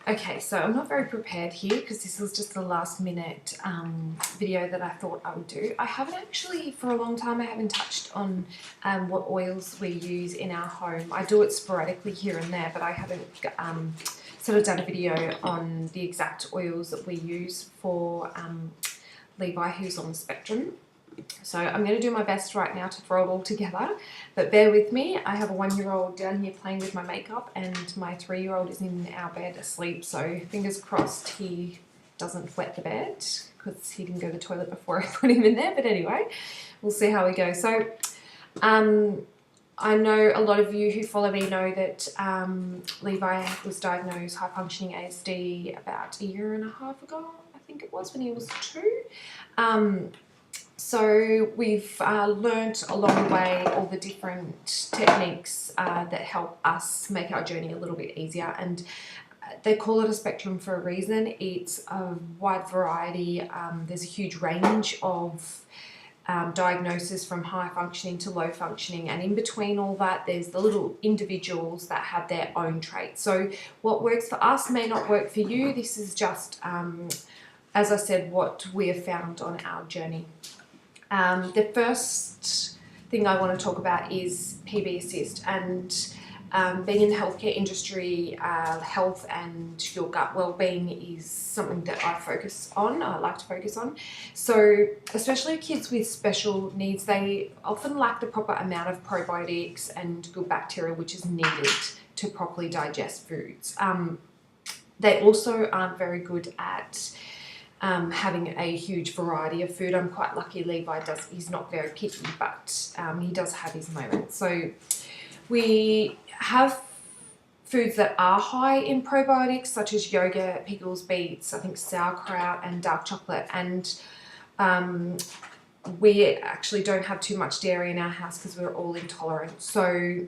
Okay, so I'm not very prepared here because this was just the last minute video that I thought I would do. I haven't actually, for a long time, I haven't touched on what oils we use in our home. I do it sporadically here and there, but I haven't sort of done a video on the exact oils that we use for Levi, who's on the spectrum. So I'm going to do my best right now to throw it all together, but bear with me. I have a 1-year-old down here playing with my makeup and my 3-year-old is in our bed asleep, so fingers crossed he doesn't wet the bed because he didn't go to the toilet before I put him in there. But anyway, we'll see how we go. So I know a lot of you who follow me know that Levi was diagnosed high functioning ASD about 1.5 years ago, I think it was, when he was 2. So we've learnt along the way all the different techniques that help us make our journey a little bit easier, and they call it a spectrum for a reason. It's a wide variety. There's a huge range of diagnosis from high functioning to low functioning, and in between all that there's the little individuals that have their own traits. So what works for us may not work for you. This is just, as I said, what we have found on our journey. The first thing I want to talk about is PB Assist, and being in the healthcare industry, health and your gut well-being is something that I like to focus on. So especially kids with special needs, they often lack the proper amount of probiotics and good bacteria which is needed to properly digest foods. They also aren't very good at having a huge variety of food. I'm quite lucky he's not very picky, but he does have his moments. So we have foods that are high in probiotics, such as yogurt, pickles, beets, I think sauerkraut and dark chocolate. And we actually don't have too much dairy in our house because we're all intolerant. So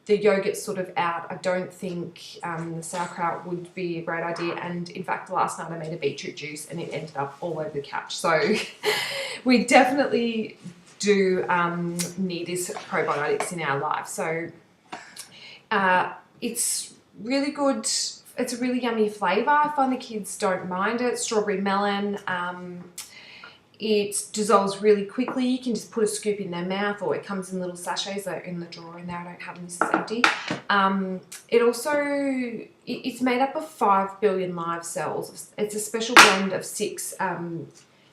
the yogurt's sort of out. I don't think the sauerkraut would be a great idea, and in fact last night I made a beetroot juice and it ended up all over the couch. So we definitely do need these probiotics in our life. So it's really good. It's a really yummy flavour. I find the kids don't mind it. Strawberry melon. It dissolves really quickly. You can just put a scoop in their mouth, or it comes in little sachets that are in the drawer in there. I don't have them, this is empty. It's made up of 5 billion live cells. It's a special blend of 6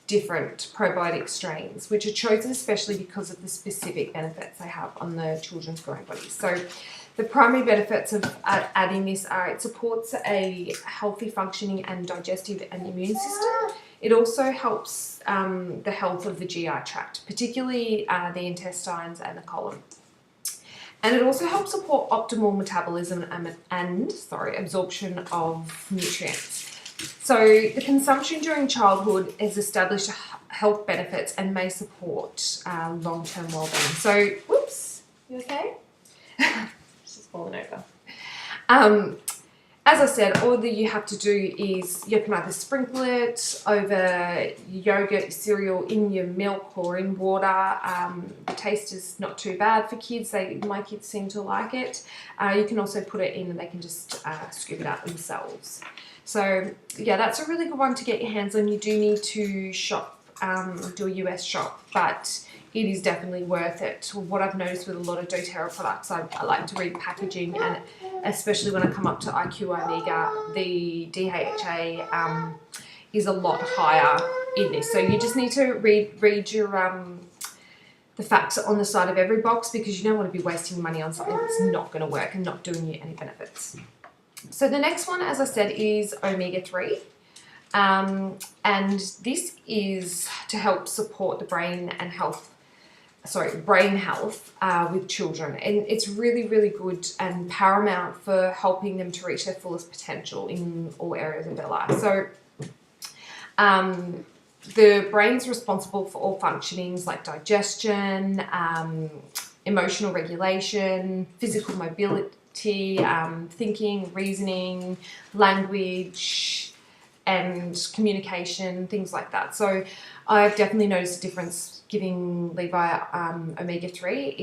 different probiotic strains, which are chosen especially because of the specific benefits they have on the children's growing bodies. So the primary benefits of adding this are it supports a healthy functioning and digestive and immune system. It also helps the health of the GI tract, particularly the intestines and the colon. And it also helps support optimal metabolism and absorption of nutrients. So the consumption during childhood has established health benefits and may support long-term well-being. So, whoops, you okay? Just falling over. As I said, all that you have to do is you can either sprinkle it over yogurt, cereal, in your milk or in water. The taste is not too bad for kids. My kids seem to like it. You can also put it in and they can just scoop it out themselves. So yeah, that's a really good one to get your hands on. You do need to shop, do a US shop, but it is definitely worth it. What I've noticed with a lot of doTERRA products, I like to read packaging, and especially when I come up to IQ Omega, the DHA is a lot higher in this. So you just need to read your the facts on the side of every box, because you don't want to be wasting money on something that's not going to work and not doing you any benefits. So the next one, as I said, is omega-3. And this is to help support the brain health with children, and it's really, really good and paramount for helping them to reach their fullest potential in all areas of their life. So the brain's responsible for all functionings like digestion, emotional regulation, physical mobility, thinking, reasoning, language, and communication, things like that. So I've definitely noticed a difference giving Levi omega-3.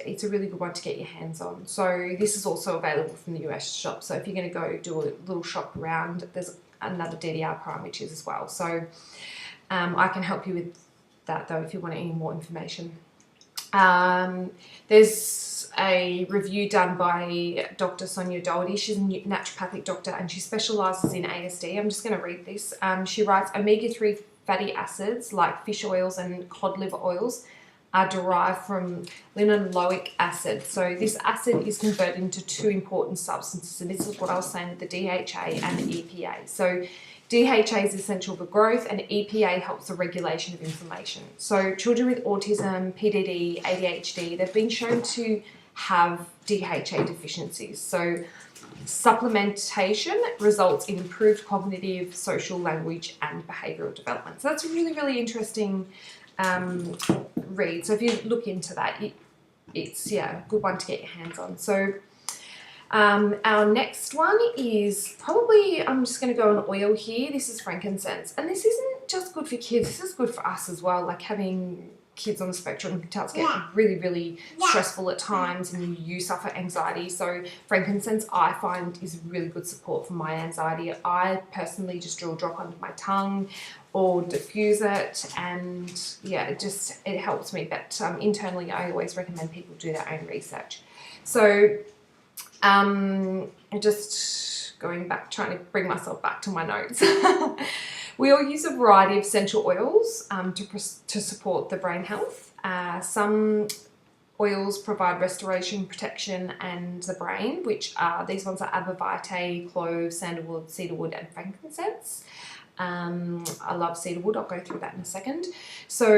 it's a really good one to get your hands on. So this is also available from the US shop. So if you're going to go do a little shop around, there's another DDR Prime which is as well. So I can help you with that though if you want any more information. There's a review done by Dr. Sonia Doherty. She's a naturopathic doctor and she specialises in ASD. I'm just going to read this. She writes, omega-3 fatty acids like fish oils and cod liver oils are derived from linoleic acid. So this acid is converted into two important substances, and this is what I was saying with the DHA and the EPA. So DHA is essential for growth and EPA helps the regulation of inflammation. So children with autism, PDD, ADHD, they've been shown to have DHA deficiencies. So supplementation results in improved cognitive, social, language and behavioural development. So that's a really, really interesting read. So if you look into that, it's a good one to get your hands on. So our next one is probably, I'm just going to go on oil here. This is frankincense. And this isn't just good for kids, this is good for us as well. Like having kids on the spectrum, you can tell it's getting really, really stressful at times and you suffer anxiety. So frankincense I find is really good support for my anxiety. I personally just draw a drop under my tongue or diffuse it, and it helps me. But internally I always recommend people do their own research. So just going back, trying to bring myself back to my notes. We all use a variety of essential oils to support the brain health. Some oils provide restoration, protection, and the brain, which are, these ones are Abba Vitae, clove, sandalwood, cedarwood, and frankincense. I love cedarwood, I'll go through that in a second. So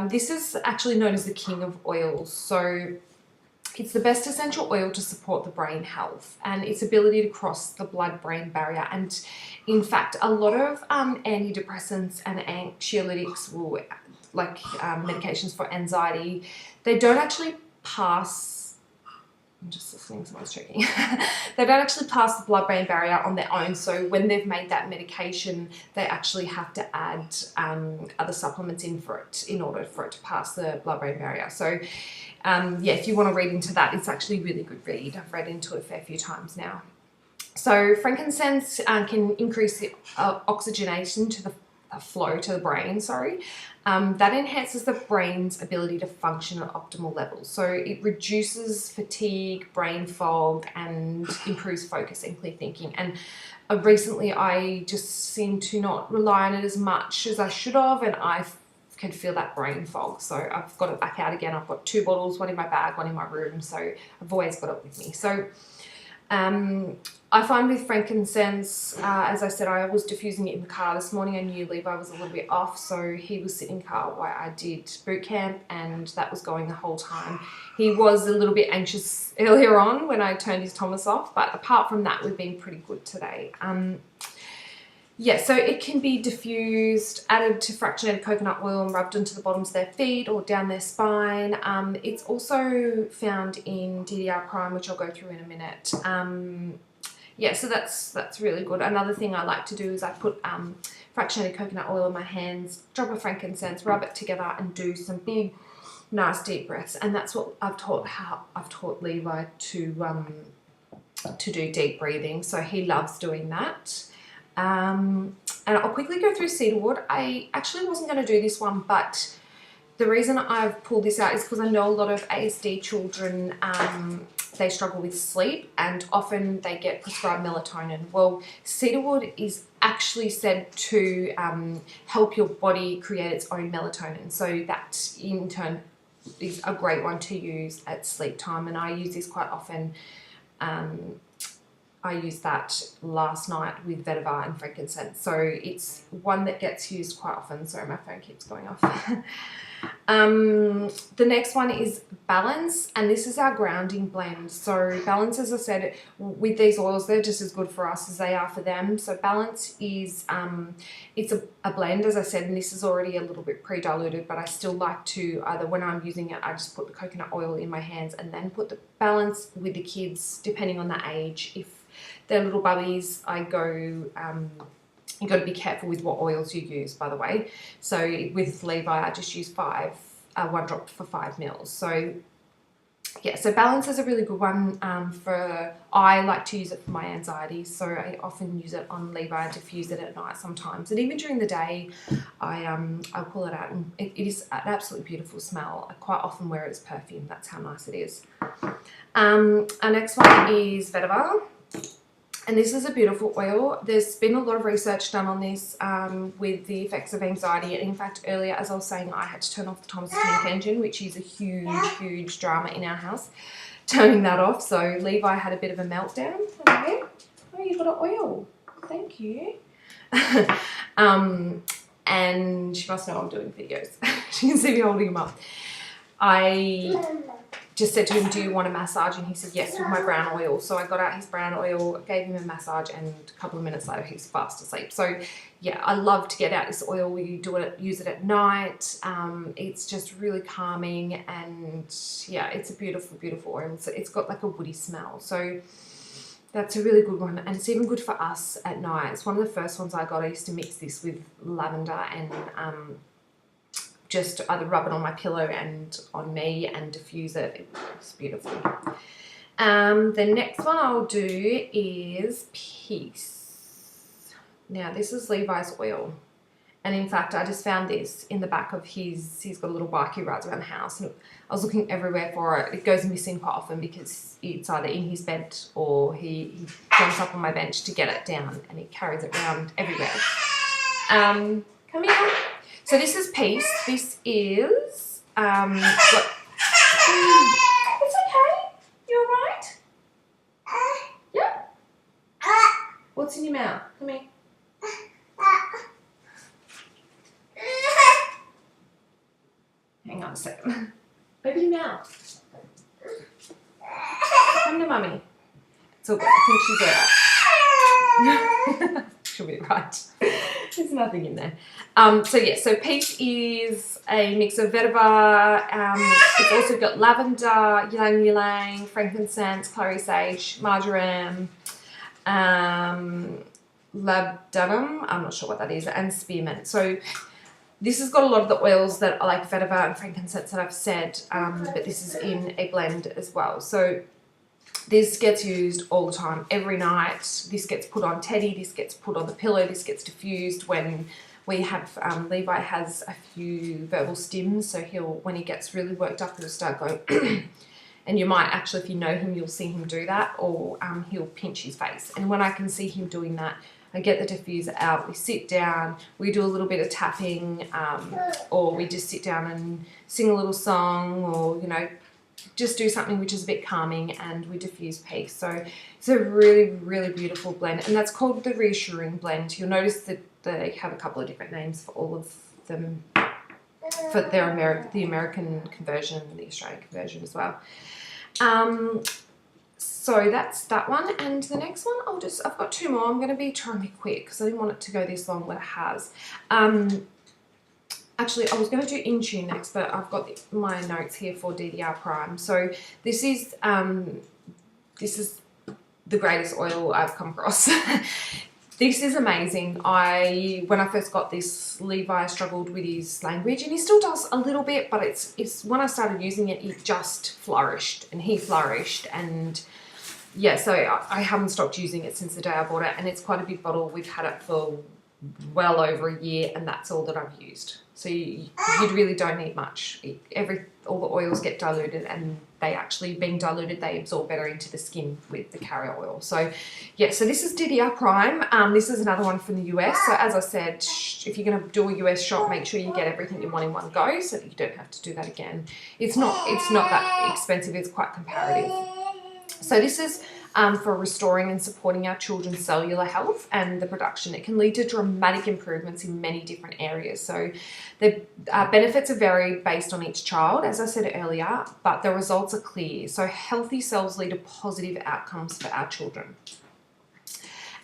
this is actually known as the king of oils. So it's the best essential oil to support the brain health and its ability to cross the blood-brain barrier. And in fact, a lot of antidepressants and anxiolytics, medications for anxiety, they don't actually pass, I'm just listening, someone's checking. They don't actually pass the blood-brain barrier on their own. So when they've made that medication, they actually have to add other supplements in for it in order for it to pass the blood-brain barrier. So if you want to read into that, it's actually a really good read. I've read into it a fair few times now. So frankincense can increase the oxygenation to the flow to the brain, that enhances the brain's ability to function at optimal levels. So it reduces fatigue, brain fog, and improves focus and clear thinking. And recently I just seem to not rely on it as much as I should have, and I can feel that brain fog. So I've got it back out again. I've got 2 bottles, one in my bag, one in my room. So I've always got it with me. So I find with frankincense, as I said, I was diffusing it in the car this morning. I knew Levi was a little bit off, so he was sitting in the car while I did boot camp, and that was going the whole time. He was a little bit anxious earlier on when I turned his Thomas off, but apart from that, we've been pretty good today. So it can be diffused, added to fractionated coconut oil and rubbed into the bottoms of their feet or down their spine. It's also found in DDR Prime, which I'll go through in a minute. So that's really good. Another thing I like to do is I put fractionated coconut oil in my hands, drop of frankincense, rub it together and do some big, nice deep breaths. And that's what I've taught Levi to do deep breathing. So he loves doing that. And I'll quickly go through cedarwood. I actually wasn't going to do this one, but the reason I've pulled this out is because I know a lot of ASD children, they struggle with sleep and often they get prescribed melatonin. Well, cedarwood is actually said to help your body create its own melatonin. So that in turn is a great one to use at sleep time, and I use this quite often. I used that last night with vetiver and frankincense. So it's one that gets used quite often. Sorry, my phone keeps going off. The next one is Balance, and this is our grounding blend. So Balance, as I said, with these oils, they're just as good for us as they are for them. So Balance is, it's a blend, as I said, and this is already a little bit pre-diluted, but I still like to, either when I'm using it, I just put the coconut oil in my hands and then put the Balance with the kids, depending on the age. If they're little bubbies, I go, you've got to be careful with what oils you use, by the way. So with Levi, I just use 1 drop for 5 mils. So yeah, so balance is a really good one I like to use it for my anxiety, so I often use it on Levi, diffuse it at night sometimes, and even during the day I'll pull it out, and it is an absolutely beautiful smell. I quite often wear it as perfume, that's how nice it is. Our next one is vetiver. And this is a beautiful oil. There's been a lot of research done on this with the effects of anxiety. And in fact, earlier, as I was saying, I had to turn off the Thomas the Tank Engine, which is a huge drama in our house, turning that off. So Levi had a bit of a meltdown. Okay. Oh, you got an oil. Thank you. And she must know I'm doing videos. She can see me holding him up. I just said to him, do you want a massage? And he said yes, with my brown oil. So I got out his brown oil, gave him a massage, and a couple of minutes later he's fast asleep. So yeah, I love to get out this oil. We use it at night. It's just really calming, and yeah, it's a beautiful oil. So it's got like a woody smell. So that's a really good one, and it's even good for us at night. It's one of the first ones I got. I used to mix this with lavender and just either rub it on my pillow and on me and diffuse it. It's beautiful. The next one I'll do is Peace. Now this is Levi's oil, and in fact I just found this in the back of he's got a little bike he rides around the house, and I was looking everywhere for it. It goes missing quite often because it's either in his bed or he jumps up on my bench to get it down, and he carries it around everywhere. Come here. So this is Peace. This is what, it's okay. You alright? Yep. What's in your mouth? Come here. Hang on a second. Open your mouth. Come to mummy. It's all good. I think she's alright. She'll be right. There's nothing in there. So yeah, so Peace is a mix of vetiver. It's also got lavender, ylang ylang, frankincense, clary sage, marjoram, labdanum, I'm not sure what that is, and spearmint. So this has got a lot of the oils that are like vetiver and frankincense that I've said, but this is in a blend as well. So this gets used all the time, every night. This gets put on Teddy, this gets put on the pillow, this gets diffused when we have, Levi has a few verbal stims, so when he gets really worked up, he'll start going, and you might actually, if you know him, you'll see him do that, or he'll pinch his face. And when I can see him doing that, I get the diffuser out, we sit down, we do a little bit of tapping, or we just sit down and sing a little song, or, you know, just do something which is a bit calming, and we diffuse Peace. So it's a really beautiful blend, and that's called the Reassuring Blend. You'll notice that they have a couple of different names for all of them, for the American conversion and the Australian conversion as well. So that's that one, and the next one I've got two more. I'm going to be trying to be quick because I didn't want it to go this long, but it has. Actually, I was going to do Intune next, but I've got my notes here for DDR Prime. So this is the greatest oil I've come across. This is amazing. When I first got this, Levi struggled with his language, and he still does a little bit, but it's when I started using it, it just flourished, and he flourished, and yeah, so I haven't stopped using it since the day I bought it, and it's quite a big bottle. We've had it for well over a year, and that's all that I've used. So you really don't need much. All the oils get diluted, and being diluted, they absorb better into the skin with the carrier oil. So yeah, so this is DDR Prime. This is another one from the US. So as I said, if you're going to do a US shop, make sure you get everything you want in one go, so that you don't have to do that again. It's not that expensive. It's quite comparative. So this is for restoring and supporting our children's cellular health and the production. It can lead to dramatic improvements in many different areas. So the benefits are varied based on each child, as I said earlier, but the results are clear. So healthy cells lead to positive outcomes for our children.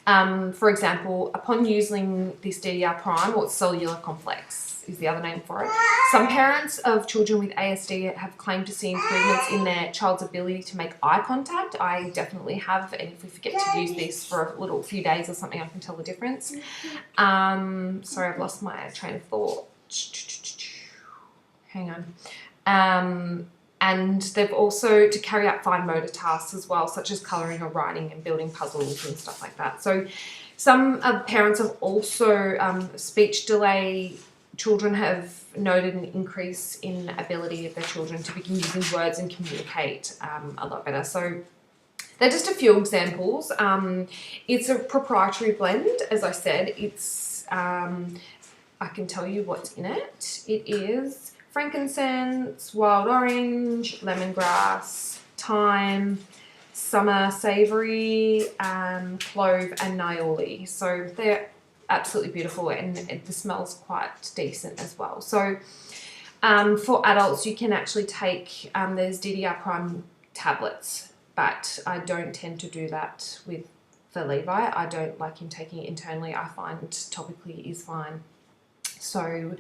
For example, upon using this DDR Prime, or cellular complex is the other name for it, some parents of children with ASD have claimed to see improvements in their child's ability to make eye contact. I definitely have, and if we forget to use this for a few days or something, I can tell the difference. Sorry, I've lost my train of thought. Hang on. And they've also to carry out fine motor tasks as well, such as colouring or writing and building puzzles and stuff like that. So some parents have also, speech delay children have noted an increase in ability of their children to begin using words and communicate a lot better. So they're just a few examples. It's a proprietary blend, as I said. It's I can tell you what's in it. It is frankincense, wild orange, lemongrass, thyme, summer savoury, clove and niaouli. So they're absolutely beautiful, and the smell's quite decent as well. So for adults, you can actually take, there's DDR Prime tablets, but I don't tend to do that for Levi. I don't like him taking it internally. I find topically is fine. So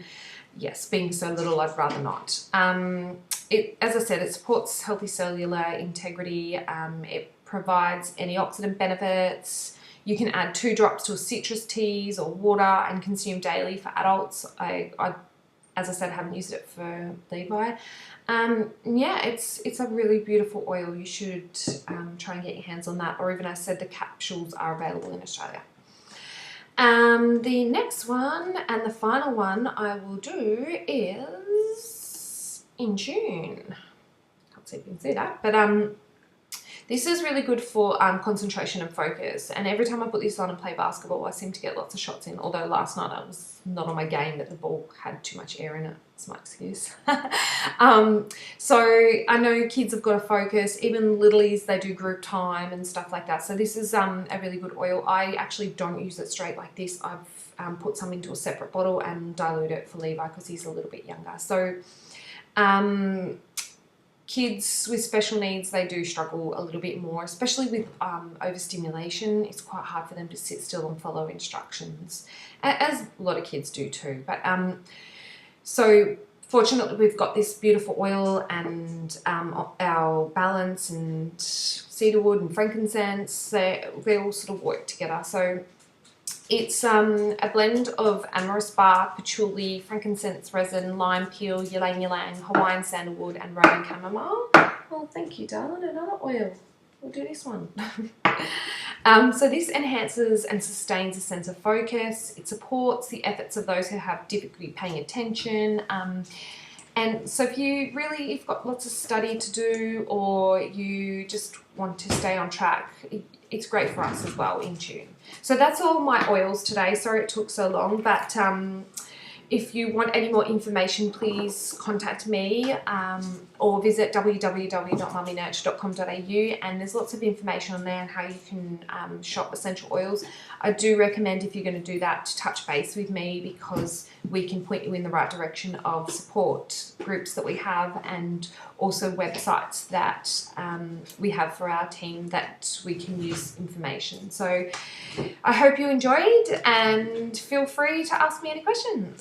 yes, being so little, I'd rather not. As I said, it supports healthy cellular integrity. It provides antioxidant benefits. You can add 2 drops to a citrus teas or water and consume daily for adults. I as I said, haven't used it for Levi. Yeah, it's a really beautiful oil. You should try and get your hands on that, or even, as I said, the capsules are available in Australia. The next one and the final one I will do is in June. Can't see if you can see that, but this is really good for concentration and focus. And every time I put this on and play basketball, I seem to get lots of shots in. Although last night I was not on my game, but the ball had too much air in it. That's my excuse. So I know kids have got to focus. Even littlies, they do group time and stuff like that. So this is a really good oil. I actually don't use it straight like this. I've put some into a separate bottle and dilute it for Levi because he's a little bit younger. So kids with special needs, they do struggle a little bit more, especially with overstimulation. It's quite hard for them to sit still and follow instructions, as a lot of kids do too. But so fortunately, we've got this beautiful oil and our balance and cedarwood and frankincense. They all sort of work together. So it's a blend of amyris bark, patchouli, frankincense resin, lime peel, ylang ylang, Hawaiian sandalwood, and Roman chamomile. Oh, thank you, darling. Another oil. We'll do this one. So this enhances and sustains a sense of focus. It supports the efforts of those who have difficulty paying attention. And so if you've got lots of study to do, or you just want to stay on track, it's great for us as well in June. So that's all my oils today. Sorry it took so long, but if you want any more information, please contact me or visit www.mummynurture.com.au, and there's lots of information on there on how you can shop essential oils. I do recommend, if you're going to do that, to touch base with me, because we can point you in the right direction of support groups that we have, and also websites that we have for our team that we can use information. So I hope you enjoyed, and feel free to ask me any questions.